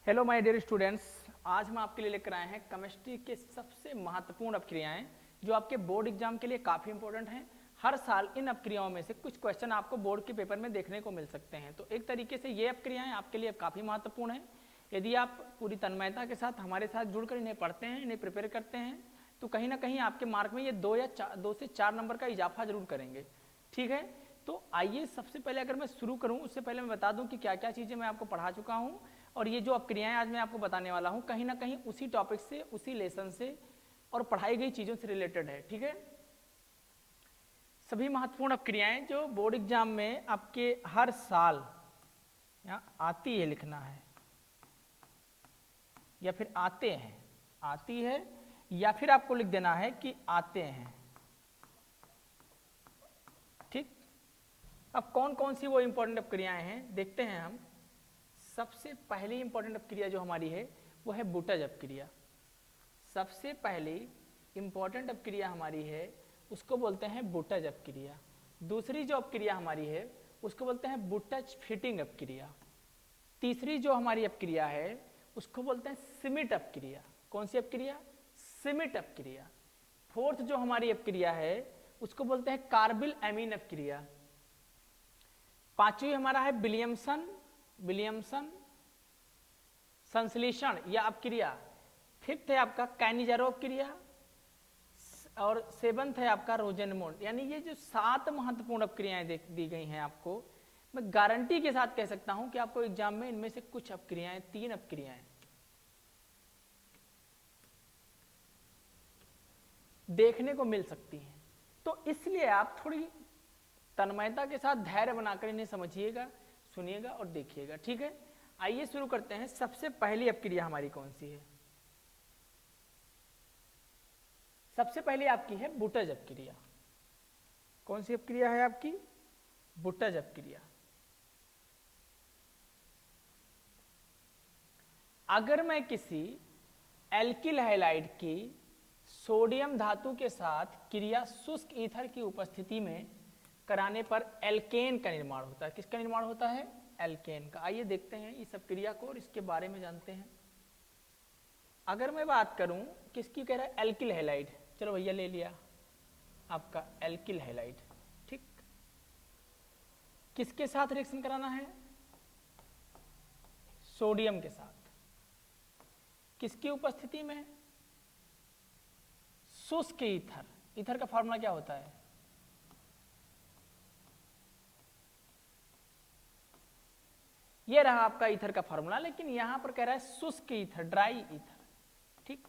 Hello my dear students, आज हम आपके लिए लेकर आए हैं केमिस्ट्री के सबसे महत्वपूर्ण अपक्रियाएं जो आपके बोर्ड एग्जाम के लिए काफ़ी इंपॉर्टेंट हैं। हर साल इन अपक्रियाओं में से कुछ क्वेश्चन आपको बोर्ड के पेपर में देखने को मिल सकते हैं। तो एक तरीके से ये अपक्रियाएं आपके लिए काफ़ी महत्वपूर्ण हैं। यदि आप पूरी तन्मयता के साथ हमारे साथ जुड़कर इन्हें पढ़ते हैं, इन्हें प्रिपेयर करते हैं, तो कहीं ना कहीं आपके मार्क में ये 2 से 4 नंबर का इजाफा जरूर करेंगे। ठीक है, तो आइए सबसे पहले अगर मैं शुरू करूं उससे पहले मैं बता दूं कि क्या क्या चीज़ें मैं आपको पढ़ा चुका हूं, और ये जो अपक्रियाएं आज मैं आपको बताने वाला हूं कहीं ना कहीं उसी टॉपिक से, उसी लेसन से और पढ़ाई गई चीज़ों से रिलेटेड है। ठीक है, सभी महत्वपूर्ण अपक्रियाएं जो बोर्ड एग्जाम में आपके हर साल यहाँ आती है, लिखना है या फिर आते हैं, आती है या फिर आपको लिख देना है कि आते हैं। ठीक, अब कौन कौन सी वो इंपॉर्टेंट अपक्रियाएं हैं देखते हैं हम। सबसे पहली इंपॉर्टेंट अपक्रिया जो हमारी है वो है बुटज अपक्रिया। सबसे पहली इंपॉर्टेंट अपक्रिया हमारी है उसको बोलते हैं बुटज अपक्रिया। दूसरी जो अपक्रिया हमारी है उसको बोलते हैं बुटज फिटिंग अपक्रिया। तीसरी जो हमारी अपक्रिया है उसको बोलते हैं सिमिट अपक्रिया। कौन सी अपक्रिया? सिमिट अपक्रिया। फोर्थ जो हमारी अपक्रिया है उसको बोलते हैं कार्बिल एमीन अपक्रिया। पांचवी हमारा है विलियमसन संश्लेषण या अपक्रिया। फिफ्थ है आपका कैनिजारो अपक्रिया और सेवंथ है आपका रोजेनमोंड। यानी ये जो 7 महत्वपूर्ण अपक्रियाएं दी गई हैं आपको, मैं गारंटी के साथ कह सकता हूं कि आपको एग्जाम में इनमें से कुछ अपक्रियाएं, 3 अपक्रियाएं देखने को मिल सकती हैं। तो इसलिए आप थोड़ी तन्मयता के साथ धैर्य बनाकर इन्हें समझिएगा, सुनिएगा और देखिएगा। ठीक है, आइए शुरू करते हैं। सबसे पहली अपक्रिया हमारी कौन सी है? सबसे पहले आपकी है बुटज अपक्रिया। कौन सी अपक्रिया है आपकी? बुटज अपक्रिया। अगर मैं किसी एल्किल हैलाइड की सोडियम धातु के साथ क्रिया शुष्क ईथर की उपस्थिति में कराने पर एल्केन का निर्माण होता है। किसका निर्माण होता है? एल्केन का। आइए देखते हैं इस अपक्रिया को और इसके बारे में जानते हैं। अगर मैं बात करूं किसकी, कह रहा है एल्किल हैलाइड। चलो भैया ले लिया आपका एल्किल हैलाइड। ठीक, किसके साथ रिएक्शन कराना है? सोडियम के साथ। किसकी उपस्थिति में? शुष्क ईथर। ईथर का फॉर्मूला क्या होता है? ये रहा आपका ईथर का फॉर्मूला, लेकिन यहां पर कह रहा है शुष्क ईथर, ड्राई ईथर। ठीक,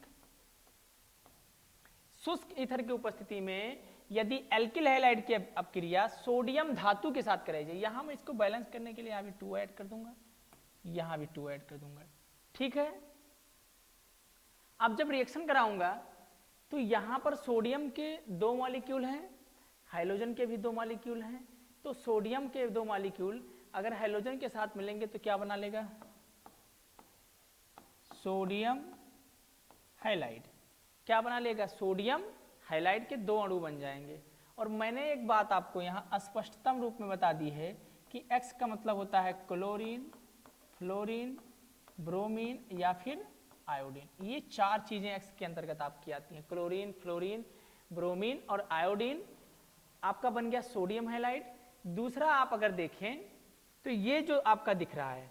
शुष्क ईथर की उपस्थिति में यदि एल्किल हैलाइड की अपक्रिया सोडियम धातु के साथ कराई जाए, यहां मैं इसको बैलेंस करने के लिए यहां भी 2 ऐड कर दूंगा, यहां भी 2 ऐड कर दूंगा। ठीक है, अब जब रिएक्शन कराऊंगा तो यहां पर सोडियम के 2 मॉलिक्यूल हैं, हाइड्रोजन के भी 2 मॉलिक्यूल हैं। तो सोडियम के 2 मॉलिक्यूल अगर हाइड्रोजन के साथ मिलेंगे तो क्या बना लेगा? Sodium halide. क्या बना लेगा? सोडियम हैलाइड के 2 अणु बन जाएंगे। और मैंने एक बात आपको यहाँ स्पष्टतम रूप में बता दी है कि X का मतलब होता है क्लोरीन, फ्लोरीन, ब्रोमीन या फिर आयोडीन। ये 4 चीजें X के अंतर्गत आपकी आती हैं। क्लोरीन, फ्लोरीन, ब्रोमीन और आयोडीन आपका बन गया सोडियम हैलाइड। दूसरा आप अगर देखें तो ये जो आपका दिख रहा है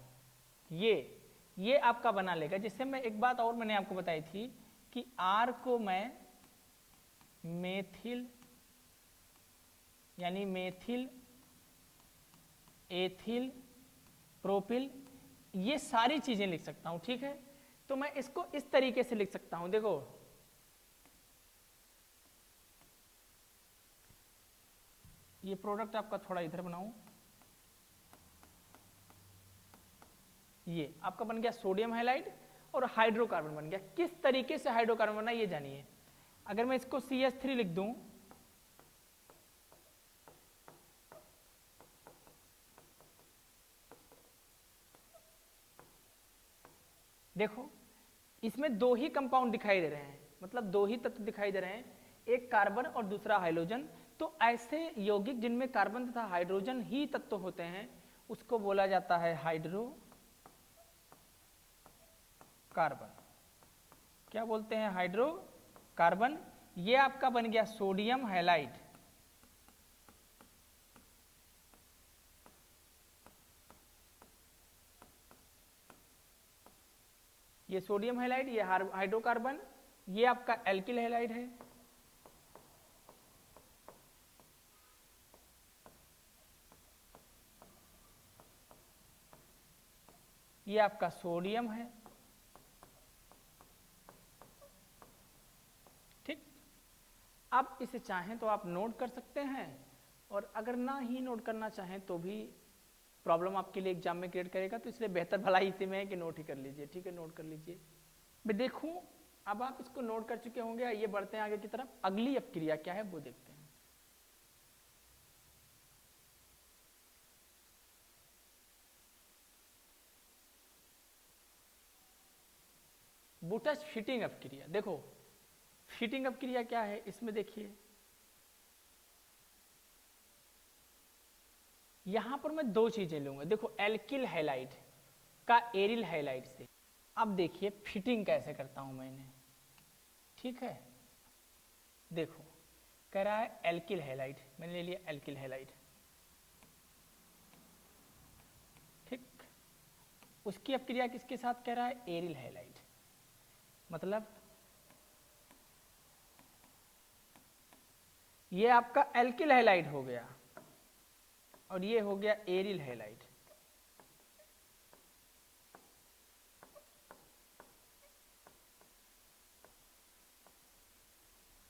ये आपका बना लेगा, जिससे मैं एक बात और मैंने आपको बताई थी कि R को मैं मेथिल यानी मेथिल, एथिल, प्रोपिल, ये सारी चीजें लिख सकता हूं। ठीक है, तो मैं इसको इस तरीके से लिख सकता हूं। देखो, ये प्रोडक्ट आपका थोड़ा इधर बनाऊं, ये आपका बन गया सोडियम हैलाइड और हाइड्रोकार्बन बन गया। किस तरीके से हाइड्रोकार्बन बना ये जानिए। अगर मैं इसको CH3 लिख दूं, देखो इसमें 2 ही कंपाउंड दिखाई दे रहे हैं, मतलब 2 ही तत्व दिखाई दे रहे हैं, एक कार्बन और दूसरा हाइड्रोजन। तो ऐसे यौगिक जिनमें कार्बन तथा हाइड्रोजन ही तत्व होते हैं उसको बोला जाता है हाइड्रो कार्बन, क्या बोलते हैं, हाइड्रोकार्बन। ये आपका बन गया सोडियम हैलाइड। ये सोडियम हैलाइड, ये हाइड्रोकार्बन, ये आपका एल्किल हैलाइड है। ये आपका सोडियम है। ठीक, अब इसे चाहें तो आप नोट कर सकते हैं, और अगर ना ही नोट करना चाहें तो भी प्रॉब्लम आपके लिए एग्जाम में क्रिएट करेगा, तो इसलिए बेहतर भला इसी में है कि नोट ही कर लीजिए। ठीक है, नोट कर लीजिए। मैं देखूं, अब आप इसको नोट कर चुके होंगे, ये बढ़ते हैं आगे की तरफ। अगली अपक्रिया क्या है वो देखते हैं। बुटस फिटिंग अपक्रिया। देखो फिटिंग अपक्रिया क्या है, इसमें देखिए यहां पर मैं दो चीजें लूंगा। देखो एल्किल हैलाइड का एरिल हैलाइड से, अब देखिए फिटिंग कैसे करता हूं मैंने। ठीक है, देखो कह रहा है एल्किल हैलाइड, मैंने ले लिया एल्किल हैलाइड। ठीक, उसकी अपक्रिया किसके साथ कह रहा है, एरिल हैलाइड। मतलब ये आपका एल्किल हैलाइड हो गया और ये हो गया एरिल हैलाइड।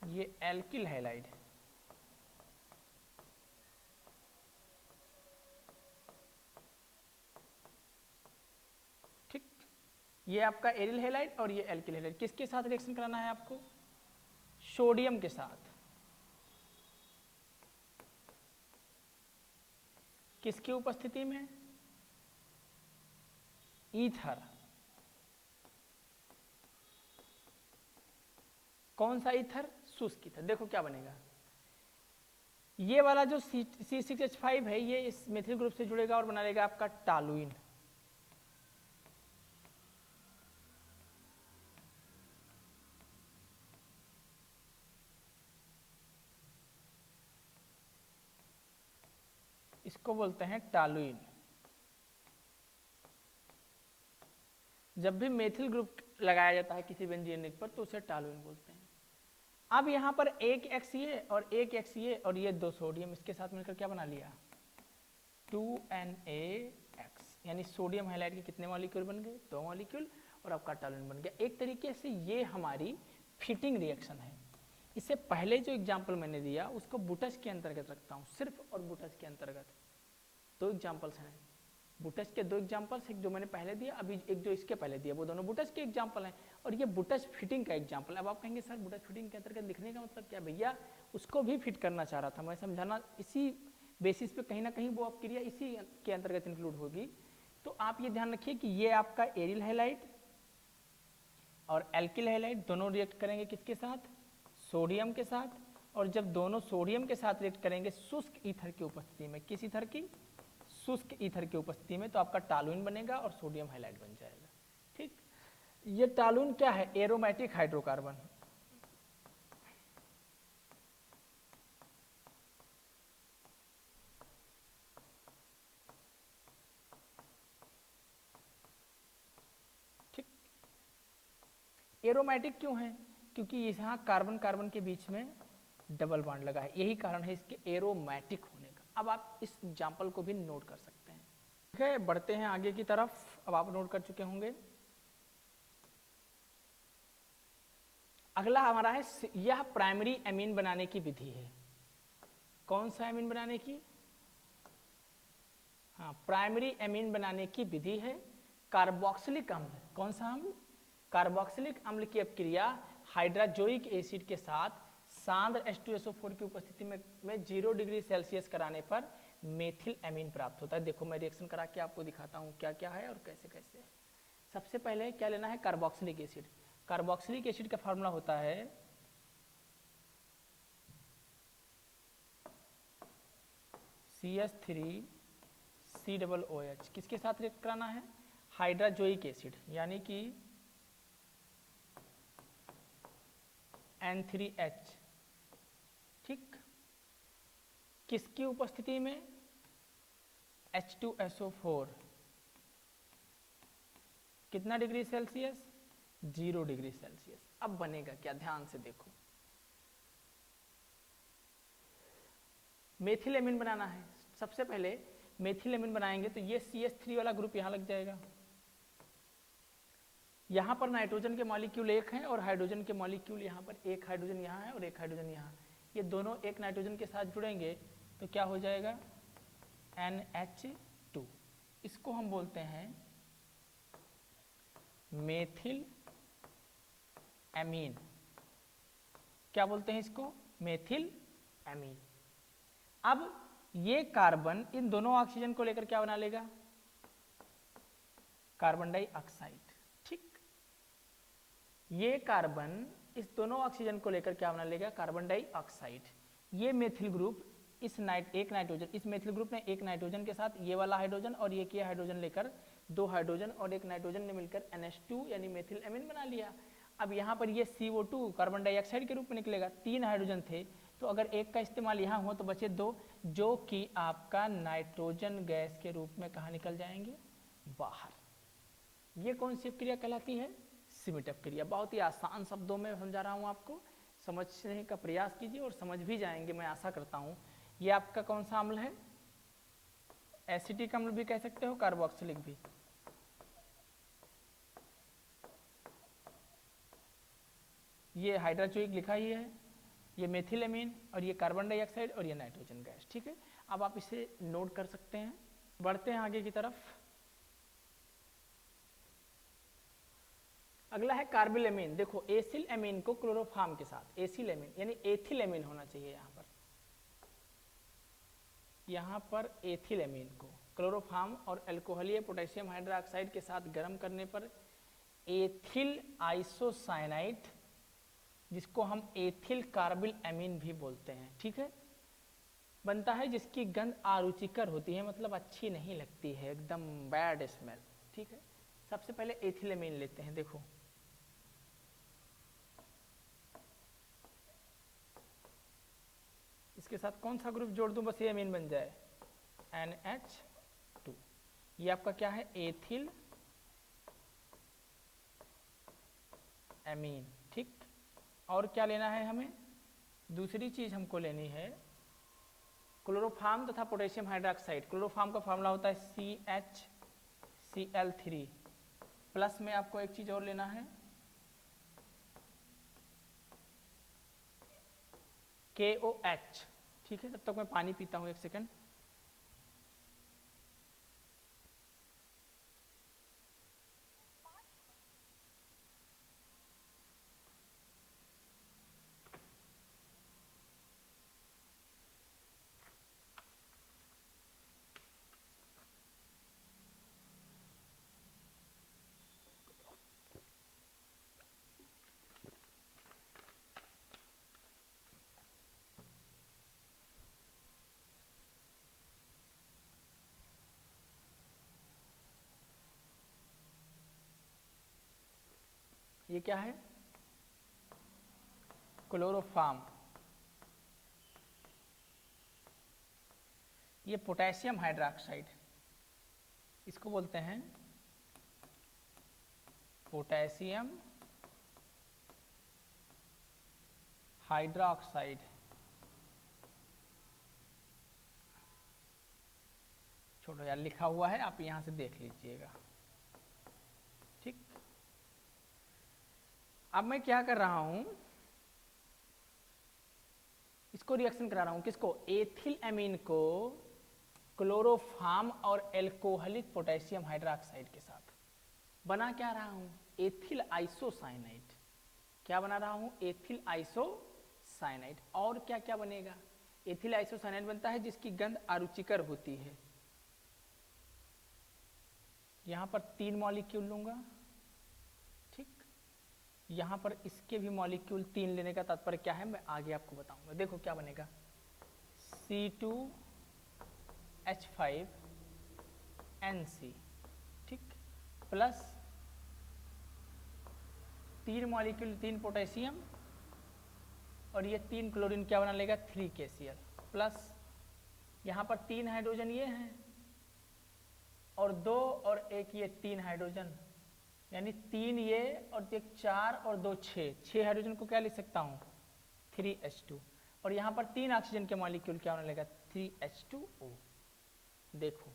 ये एल्किल हैलाइड, ठीक, ये आपका एरिल हैलाइड और ये एल्किल हैलाइड। किसके साथ रिएक्शन कराना है आपको, सोडियम के साथ। किसकी उपस्थिति में, ईथर। कौन सा ईथर, शुष्क ईथर। देखो क्या बनेगा, ये वाला जो C6H5 है ये इस मेथिल ग्रुप से जुड़ेगा और बना लेगा आपका टालुइन। इसको बोलते हैं टालुइन। जब भी मेथिल ग्रुप लगाया जाता है किसी बेंजीन पर तो उसे टालुइन बोलते हैं। अब यहां पर एक एक्स ये और एक एक्स ये और ये दो सोडियम इसके साथ मिलकर क्या बना लिया, 2NaX, यानी सोडियम हैलाइड के कितने मॉलिक्यूल बन गए, 2 मॉलिक्यूल, और आपका टालुइन बन गया। एक तरीके से ये हमारी फिटिंग रिएक्शन है। इससे पहले जो एग्जाम्पल मैंने दिया उसको बुटस के अंतर्गत रखता हूँ, सिर्फ और बुटस के अंतर्गत। दो एग्जाम्पल्स हैं बुटस के, दो एग्जाम्पल्स, एक जो मैंने पहले दिया, अभी एक जो इसके पहले दिया, वो दोनों बुटस के एग्जाम्पल हैं, और ये बुटस फिटिंग का एग्जाम्पल। अब आप कहेंगे सर बुटस फिटिंग के अंतर्गत लिखने का मतलब क्या, भैया उसको भी फिट करना चाह रहा था मैं, समझाना इसी बेसिस पे कहीं ना कहीं वो अपक्रिया इसी के अंतर्गत इंक्लूड होगी। तो आप ये ध्यान रखिए कि ये आपका एरिल हैलाइड और एल्किल हैलाइड दोनों रिएक्ट करेंगे किसके साथ, सोडियम के साथ, और जब दोनों सोडियम के साथ रिएक्ट करेंगे शुष्क ईथर की उपस्थिति में, किस ईथर की, शुष्क ईथर की उपस्थिति में, तो आपका टालुइन बनेगा और सोडियम हैलाइड बन जाएगा। ठीक, ये टालुइन क्या है, एरोमेटिक हाइड्रोकार्बन। ठीक, एरोमेटिक क्यों है, क्योंकि यहाँ कार्बन कार्बन के बीच में डबल बॉन्ड लगा है, यही कारण है इसके एरोमेटिक होने का। अब आप इस एग्जाम्पल को भी नोट कर सकते हैं। ठीक है, बढ़ते हैं आगे की तरफ। अब आप नोट कर चुके होंगे। अगला हमारा है, यह प्राइमरी एमीन बनाने की विधि है। कौन सा एमीन बनाने की, हाँ, प्राइमरी एमीन बनाने की विधि है कार्बोक्सिलिक अम्ल। कौन सा अम्ल, कार्बोक्सिलिक अम्ल की अपक्रिया हाइड्राजोइक एसिड के साथ सांद्र H2SO4 की उपस्थिति में 0 डिग्री सेल्सियस कराने पर मेथिल एमीन प्राप्त होता है। देखो मैं रिएक्शन करा के आपको दिखाता हूँ क्या क्या है और कैसे कैसे है। सबसे पहले क्या लेना है, कार्बोक्सिलिक एसिड। कार्बोक्सिलिक एसिड का फॉर्मूला होता है CH3COOH। किसके साथ रिएक्ट कराना है, हाइड्राजोइक एसिड, यानी कि N3H, ठीक। किसकी उपस्थिति में? H2SO4, कितना डिग्री सेल्सियस? 0 degree Celsius. अब बनेगा क्या, ध्यान से देखो। मेथिलेमिन बनाना है। सबसे पहले मेथिलेमिन बनाएंगे तो ये CH3 वाला ग्रुप यहाँ लग जाएगा। यहाँ पर नाइट्रोजन के मॉलिक्यूल एक हैं और हाइड्रोजन के मॉलिक्यूल यहाँ पर, एक हाइड्रोजन यहाँ है और एक हाइड्रोजन यहाँ। ये दोनों एक नाइट्रोजन के साथ जुड़ेंगे तो क्या हो जाएगा? NH2। इसको हम बोलते हैं मेथिल एमीन। क्या बोलते हैं इसको? Methyl amine. अब ये कार्बन इन दोनों ऑक्सीजन को लेकर क्या बना लेगा? कार्बन डाइऑक्साइड, ठीक। ये कार्बन इस दोनों ऑक्सीजन को लेकर क्या बना लेगा? Carbon dioxide. ये मेथिल ग्रुप इस एक नाइट्रोजन, इस मेथिल ग्रुप ने एक नाइट्रोजन के साथ ये वाला हाइड्रोजन और ये किया हाइड्रोजन लेकर, दो हाइड्रोजन और एक नाइट्रोजन ने मिलकर NH2 यानी मेथिल एमीन बना लिया। अब यहाँ पर ये CO2 कार्बन डाइऑक्साइड के रूप में निकलेगा। 3 हाइड्रोजन थे तो अगर एक का इस्तेमाल यहाँ हुआ तो बचे 2, जो कि आपका नाइट्रोजन गैस के रूप में कहाँ निकल जाएंगे? बाहर। ये कौन सी क्रिया कहलाती है? सिमिटअप क्रिया। बहुत ही आसान शब्दों में समझा रहा हूँ आपको, समझने का प्रयास कीजिए और समझ भी जाएंगे, मैं आशा करता हूँ। ये आपका कौन सा अम्ल है? एसिटिक अम्ल भी कह सकते हो, कार्बोक्सिलिक भी। ये हाइड्रोक्लोरिक लिखा ही है, ये मेथिल एमीन और ये कार्बन डाइऑक्साइड और ये नाइट्रोजन गैस, ठीक है। अब आप इसे नोट कर सकते हैं। बढ़ते हैं आगे की तरफ। अगला है कार्बिल एमीन। देखो एसिल एमीन को क्लोरोफार्म के साथ, एसिल एमीन यानी एथिल एमीन होना चाहिए यहाँ पर एथिल एमीन को क्लोरोफार्म और अल्कोहलीय पोटेशियम हाइड्रोक्साइड के साथ गर्म करने पर एथिल आइसोसाइनाइड, जिसको हम एथिल कार्बिल एमीन भी बोलते हैं, ठीक है, बनता है, जिसकी गंध आरुचिकर होती है, मतलब अच्छी नहीं लगती है, एकदम बैड स्मेल, ठीक है। सबसे पहले एथिल एमीन लेते हैं। देखो इसके साथ कौन सा ग्रुप जोड़ दूं बस ये एमीन बन जाए? NH2। ये आपका क्या है? एथिल एमीन, ठीक। और क्या लेना है हमें? दूसरी चीज हमको लेनी है क्लोरोफार्म तथा पोटेशियम हाइड्रोक्साइड। क्लोरोफार्म का फॉर्मूला होता है CHCl3, प्लस में आपको एक चीज और लेना है KOH, ठीक है। तब तक मैं पानी पीता हूं, 1 सेकंड। ये क्या है? क्लोरोफार्म। ये पोटेशियम हाइड्रोक्साइड, इसको बोलते हैं पोटेशियम हाइड्रोक्साइड। छोड़ो यार, लिखा हुआ है, आप यहां से देख लीजिएगा, ठीक। अब मैं क्या कर रहा हूं, इसको रिएक्शन करा रहा हूं। किसको? एथिल एमीन को क्लोरोफार्म और एल्कोहलिक पोटेशियम हाइड्रोक्साइड के साथ। बना क्या रहा हूं? Ethyl isocyanide. क्या बना रहा हूं? Ethyl isocyanide. और क्या क्या बनेगा? एथिल आइसोसाइनाइड बनता है जिसकी गंध आरुचिकर होती है। यहां पर 3 मॉलिक्यूल लूंगा, ठीक। यहां पर इसके भी मॉलिक्यूल 3 लेने का तात्पर्य क्या है मैं आगे आपको बताऊंगा। देखो क्या बनेगा, C2H5NC, ठीक, प्लस 3 मॉलिक्यूल 3 पोटेशियम और ये 3 क्लोरीन क्या बना लेगा 3KCl प्लस यहाँ पर 3 हाइड्रोजन ये हैं और 2 और 1 ये 3 हाइड्रोजन, यानी 3 ये और 1 4 और 2 6 हाइड्रोजन को क्या लिख सकता हूँ 3H2 और यहाँ पर 3 ऑक्सीजन के मॉलिक्यूल क्या होने लगा 3H2O। देखो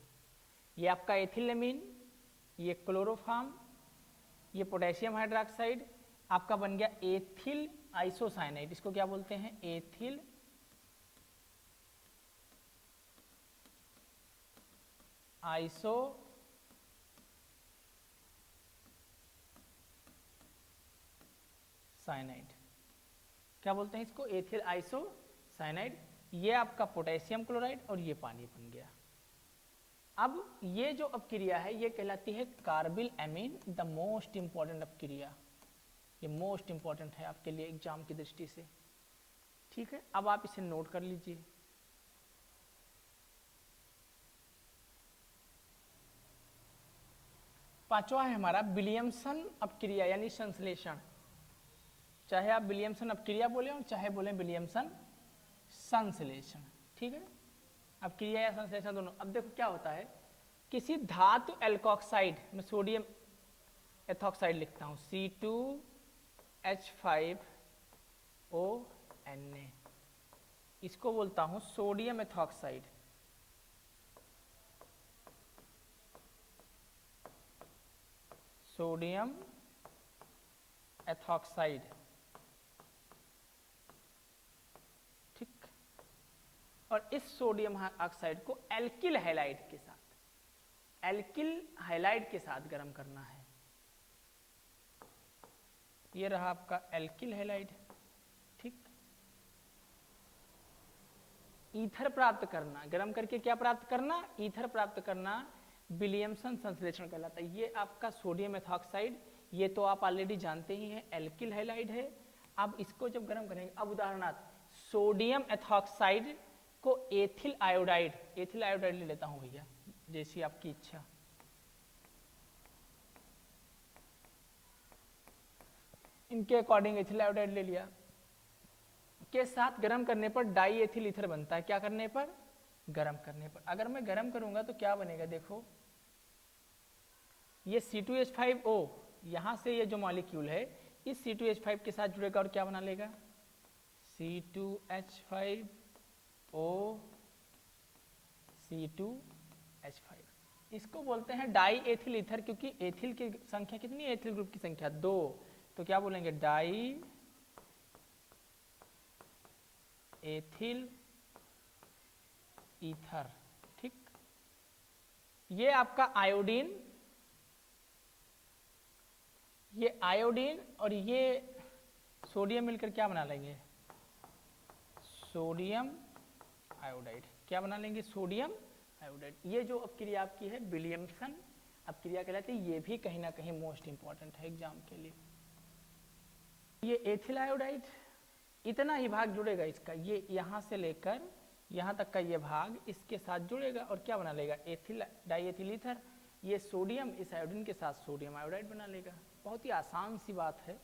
ये आपका एथिलेमीन, ये क्लोरोफॉर्म, ये पोटेशियम हाइड्रोक्साइड आपका बन गया एथिल आइसोसाइनाइड। इसको क्या बोलते हैं एथिल आइसो साइनाइड, क्या बोलते हैं इसको एथिल आइसोसाइनाइड। ये आपका पोटेशियम क्लोराइड और ये पानी बन गया। अब ये जो अपक्रिया है ये कहलाती है carbylamine, the most important अपक्रिया। ये मोस्ट इंपॉर्टेंट है आपके लिए एग्जाम की दृष्टि से, ठीक है। अब आप इसे नोट कर लीजिए। पांचवा है हमारा विलियमसन अपक्रिया यानी संश्लेषण। चाहे आप विलियमसन अपक्रिया बोले और चाहे बोले विलियमसन संश्लेषण, ठीक है। अपक्रिया या संश्लेषण दोनों। अब देखो क्या होता है, किसी धातु एल्कोक्साइड में सोडियम एथॉक्साइड लिखता हूं C2H5ONa, इसको बोलता हूं सोडियम एथॉक्साइड। सोडियम एथॉक्साइड, ठीक। और इस सोडियम ऑक्साइड को एल्किल हैलाइड के साथ, एल्किल हैलाइड के साथ गर्म करना है। ये रहा आपका एल्किल हैलाइड, ठीक। ईथर प्राप्त करना, गर्म करके क्या प्राप्त करना ईथर प्राप्त करना, विलियमसन संश्लेषण कहलाता है। ये आपका सोडियम एथॉक्साइड, ये तो आप ऑलरेडी जानते ही हैं एल्किल हैलाइड है। अब इसको जब गर्म करेंगे, अब उदाहरणार्थ सोडियम एथॉक्साइड को एथिल आयोडाइड, एथिल आयोडाइड ले लेता हूं भैया जैसी आपकी इच्छा, इनके अकॉर्डिंग एथिल आयोडाइड ले लिया, के साथ गर्म करने पर डाई एथिल ईथर बनता है। क्या करने पर गर्म करने पर। अगर मैं गर्म करूंगा तो क्या बनेगा, देखो ये C2H5O, यहां से ये जो मॉलिक्यूल है इस C2H5 के साथ जुड़ेगा और क्या बना लेगा C2H5O C2H5। इसको बोलते हैं डाई एथिल ईथर, क्योंकि एथिल की संख्या कितनी है, एथिल ग्रुप की संख्या 2, तो क्या बोलेंगे डाई एथिल ईथर, ठीक। ये आपका आयोडीन, ये आयोडीन और ये सोडियम मिलकर क्या बना लेंगे सोडियम आयोडाइड। क्या बना लेंगे सोडियम आयोडाइड। ये जो अपक्रिया आपकी है विलियमसन अपक्रिया कहलाती है। ये भी कहीं ना कहीं मोस्ट इंपॉर्टेंट है एग्जाम के लिए। ये एथिल आयोडाइड, इतना ही भाग जुड़ेगा इसका, ये यहां से लेकर यहां तक का ये भाग इसके साथ जुड़ेगा और क्या बना लेगा एथिल डाई एथिल ईथर। ये सोडियम इस आयोडीन के साथ सोडियम आयोडाइड बना लेगा। बहुत ही आसान सी बात है।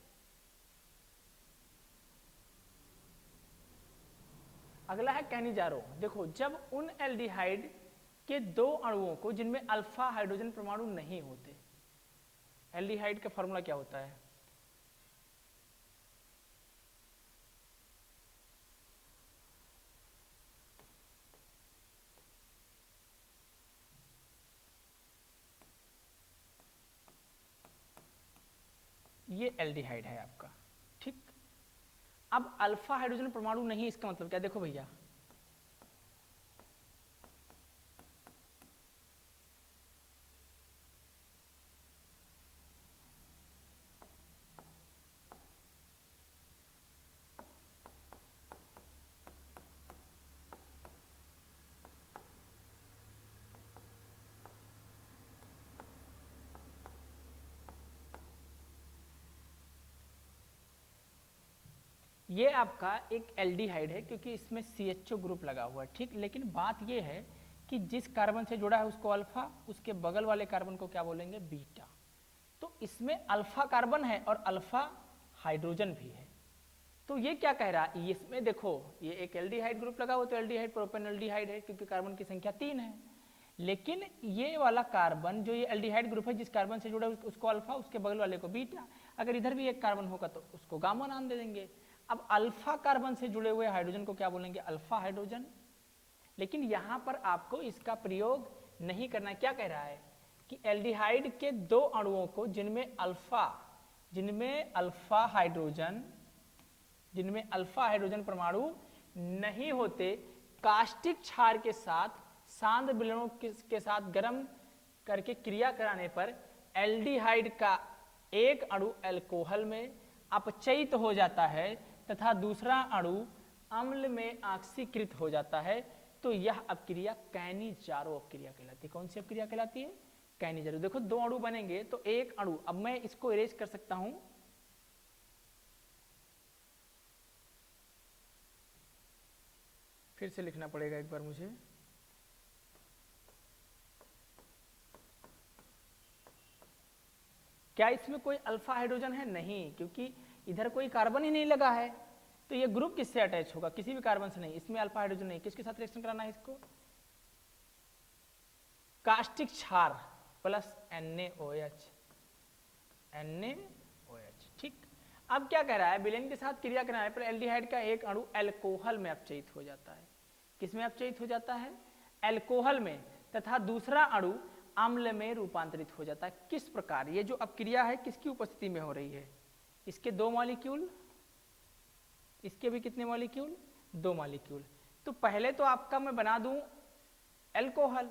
अगला है कैनिजारो। देखो जब उन एल्डिहाइड के 2 अणुओं को जिनमें अल्फा हाइड्रोजन परमाणु नहीं होते, एल्डिहाइड का फॉर्मूला क्या होता है ये एल्डिहाइड है आपका, ठीक। अब अल्फा हाइड्रोजन परमाणु नहीं, इसका मतलब क्या, देखो भैया ये आपका एक एल्डिहाइड है क्योंकि इसमें CHO ग्रुप लगा हुआ है, ठीक। लेकिन बात ये है कि जिस कार्बन से जुड़ा है उसको अल्फा, उसके बगल वाले कार्बन को क्या बोलेंगे बीटा। तो इसमें अल्फा कार्बन है और अल्फा हाइड्रोजन भी है। तो ये क्या कह रहा है, इसमें देखो ये एक एल्डिहाइड ग्रुप लगा हुआ, तो एल्डिहाइड प्रोपेनॉल्डिहाइड है क्योंकि कार्बन की संख्या 3 है। लेकिन ये वाला कार्बन जो ये एल्डिहाइड ग्रुप है, जिस कार्बन से जुड़ा उसको अल्फा, उसके बगल वाले को बीटा, अगर इधर भी एक कार्बन होगा तो उसको गामा नाम दे देंगे। अब अल्फा कार्बन से जुड़े हुए हाइड्रोजन को क्या बोलेंगे, अल्फा हाइड्रोजन। लेकिन यहाँ पर आपको इसका प्रयोग नहीं करना है। क्या कह रहा है कि एल्डिहाइड के दो अणुओं को जिनमें अल्फा हाइड्रोजन परमाणु नहीं होते, कास्टिक क्षार के साथ सांद्र विलयनों के साथ गर्म करके क्रिया कराने पर एल्डिहाइड का एक अणु अल्कोहल में अपचयित हो जाता है तथा दूसरा अणु अम्ल में ऑक्सीकृत हो जाता है, तो यह अपक्रिया कैनिजारो अपक्रिया कहलाती है। कौन सी अपक्रिया कहलाती है, कैनिजारो। देखो दो अणु बनेंगे तो एक अणु, अब मैं इसको इरेज कर सकता हूं, फिर से लिखना पड़ेगा एक बार मुझे। क्या इसमें कोई अल्फा हाइड्रोजन है, नहीं, क्योंकि इधर कोई कार्बन ही नहीं लगा है, तो ये ग्रुप किससे अटैच होगा, किसी भी कार्बन से नहीं। इसमें अल्फा हाइड्रोजन नहीं, किसके साथ रिएक्शन कराना है इसको, कास्टिक क्षार प्लस NaOH, ठीक। अब क्या कह रहा है, विलेन के साथ क्रिया कराने पर एल्डिहाइड का एक अणु अल्कोहल में अपचयित हो जाता है। किसमें अपचयित हो जाता है, अल्कोहल में, तथा दूसरा अणु अम्ल में रूपांतरित हो जाता है। किस प्रकार, ये जो अपक्रिया है किसकी उपस्थिति में हो रही है, इसके दो मॉलिक्यूल, इसके भी कितने मॉलिक्यूल, दो मॉलिक्यूल। तो पहले तो आपका मैं बना दूं अल्कोहल,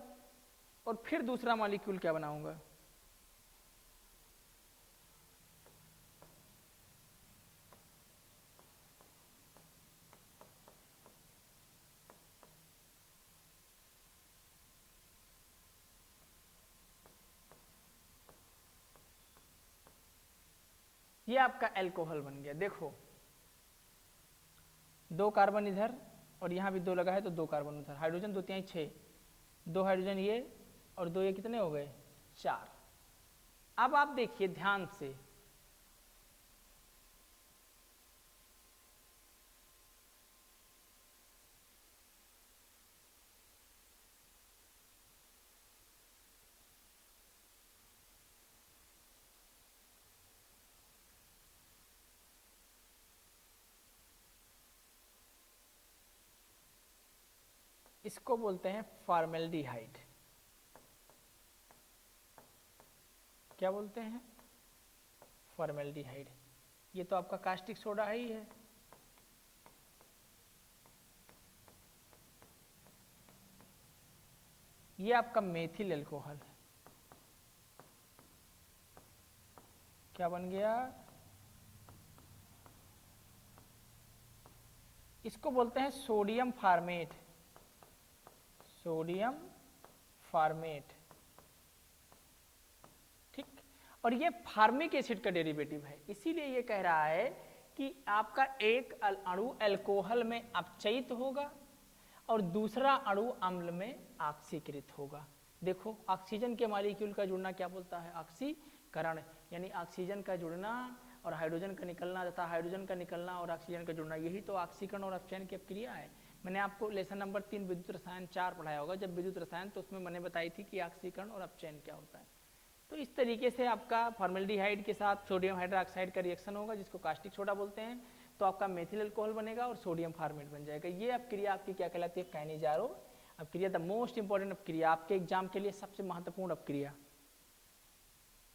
और फिर दूसरा मॉलिक्यूल क्या बनाऊंगा, ये आपका अल्कोहल बन गया। देखो दो कार्बन इधर और यहां भी दो लगा है, तो दो कार्बन उधर, हाइड्रोजन दो तिहाई 6, दो हाइड्रोजन ये और दो ये कितने हो गए, 4। अब आप देखिए ध्यान से, इसको बोलते हैं फॉर्मेल्डिहाइड। क्या बोलते हैं, फॉर्मेल्डिहाइड। ये तो आपका कास्टिक सोडा ही है। ये आपका मेथिल अल्कोहल, क्या बन गया, इसको बोलते हैं सोडियम फार्मेट, सोडियम फार्मेट, ठीक। और ये फार्मिक एसिड का डेरिवेटिव है, इसीलिए ये कह रहा है कि आपका एक अणु अल्कोहल में अपचयित होगा और दूसरा अणु अम्ल में ऑक्सीकृत होगा। देखो ऑक्सीजन के मॉलिक्यूल का जुड़ना क्या बोलता है, ऑक्सीकरण, यानी ऑक्सीजन का जुड़ना और हाइड्रोजन का निकलना तथा हाइड्रोजन का निकलना और ऑक्सीजन का जुड़ना, यही तो ऑक्सीकरण और अपचयन की अपक्रिया है। मैंने आपको लेसन नंबर 3 विद्युत रसायन 4 पढ़ाया होगा, जब विद्युत रसायन, तो उसमें मैंने बताई थी कि ऑक्सीकरण और अपचयन क्या होता है। तो इस तरीके से आपका फॉर्मेल्डिहाइड के साथ सोडियम हाइड्रोक्साइड का रिएक्शन होगा, जिसको कास्टिक सोडा बोलते हैं, तो आपका मेथिल अल्कोहल बनेगा और सोडियम फार्मेट बन जाएगा। ये अपक्रिया आपकी क्या कहलाती है, कैनिजारो अपक्रिया, द मोस्ट इंपॉर्टेंट अपक्रिया, आपके एग्जाम के लिए सबसे महत्वपूर्ण अपक्रिया।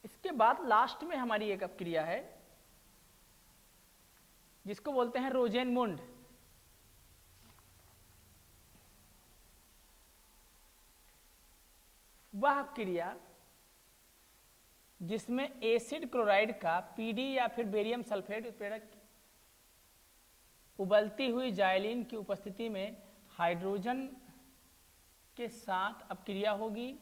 इसके बाद लास्ट में हमारी एक अपक्रिया है जिसको बोलते हैं रोजेनमुंड। वह अपक्रिया जिसमें एसिड क्लोराइड का पीडी या फिर बेरियम सल्फेट उत्प्रेरक उबलती हुई जाइलिन की उपस्थिति में हाइड्रोजन के साथ अपक्रिया होगी,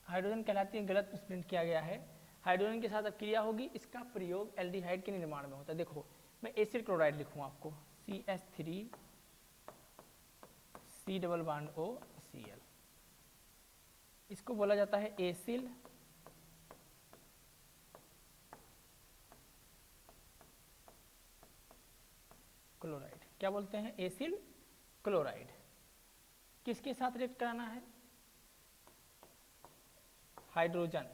हाइड्रोजन कहलाती है, गलत प्रिंट किया गया है, हाइड्रोजन के साथ अपक्रिया होगी। इसका प्रयोग एल्डिहाइड के निर्माण में होता है। देखो मैं एसिड क्लोराइड लिखूं आपको, CH3 C double bond OCl, इसको बोला जाता है एसिल क्या बोलते हैं, एसिल क्लोराइड। किसके साथ रिएक्ट कराना है, हाइड्रोजन।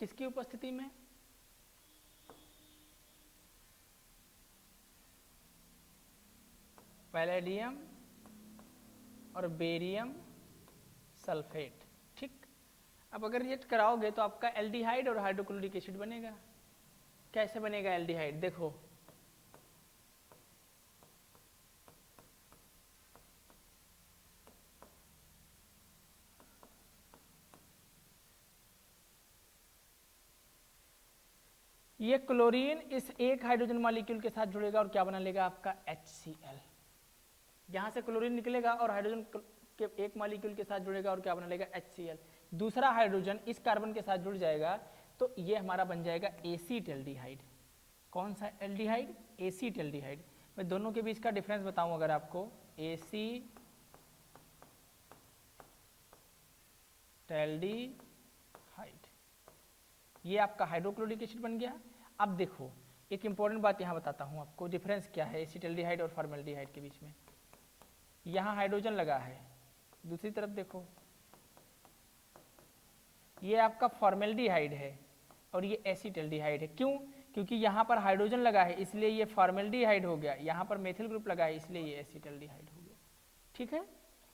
किसकी उपस्थिति में, पैलेडियम और बेरियम सल्फेट। ठीक, अब अगर रिएक्ट कराओगे तो आपका एल्डिहाइड और हाइड्रोक्लोरिक एसिड बनेगा। कैसे बनेगा एल्डिहाइड, देखो ये क्लोरीन इस एक हाइड्रोजन मॉलिक्यूल के साथ जुड़ेगा और क्या बना लेगा आपका HCl। यहां से क्लोरीन निकलेगा और हाइड्रोजन के एक मॉलिक्यूल के साथ जुड़ेगा और क्या बना लेगा HCl। दूसरा हाइड्रोजन इस कार्बन के साथ जुड़ जाएगा तो ये हमारा बन जाएगा एसीटल्डिहाइड। कौन सा एल्डिहाइड, एसीटल्डिहाइड। मैं दोनों के बीच का डिफरेंस बताऊं अगर आपको, एसीटल्डिहाइड, ये आपका हाइड्रोक्लोरिक एसिड बन गया। अब देखो एक इंपॉर्टेंट बात यहाँ बताता हूँ आपको, डिफरेंस क्या है एसीटल्डिहाइड और फॉर्मेल्डिहाइड के बीच में। यहाँ हाइड्रोजन लगा है, दूसरी तरफ देखो ये आपका फॉर्मेल्डिहाइड है और ये एसीटल्डिहाइड है। क्यों, क्योंकि यहाँ पर हाइड्रोजन लगा है इसलिए ये फॉर्मेल्डिहाइड हो गया, यहाँ पर मेथिल ग्रुप लगा है इसलिए ये एसीटल्डिहाइड हो गया। ठीक है,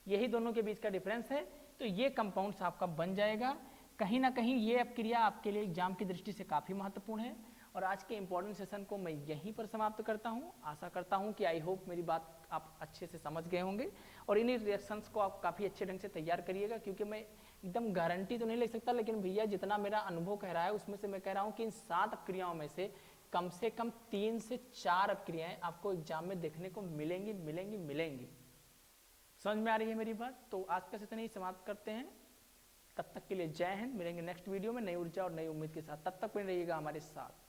यही दोनों के बीच का डिफरेंस है। तो ये कंपाउंड्स आपका बन जाएगा। कहीं ना कहीं ये क्रिया आपके लिए एग्जाम की दृष्टि से काफ़ी महत्वपूर्ण है। और आज के इंपॉर्टेंट सेशन को मैं यहीं पर समाप्त करता हूँ। आशा करता हूँ कि आई होप मेरी बात आप अच्छे से समझ गए होंगे और इन्हीं रिएक्शंस को आप काफ़ी अच्छे ढंग से तैयार करिएगा, क्योंकि मैं एकदम गारंटी तो नहीं ले सकता, लेकिन भैया जितना मेरा अनुभव कह रहा है उसमें से मैं कह रहा हूँ कि इन 7 अपक्रियाओं में से कम 3 से 4 अपक्रियाएं आपको एग्जाम में देखने को मिलेंगी मिलेंगी मिलेंगी। समझ में आ रही है मेरी बात। तो आज का सेशन ही समाप्त करते हैं। तब तक के लिए जय हिंद। मिलेंगे नेक्स्ट वीडियो में नई ऊर्जा और नई उम्मीद के साथ। तब तक बने रहिएगा हमारे साथ।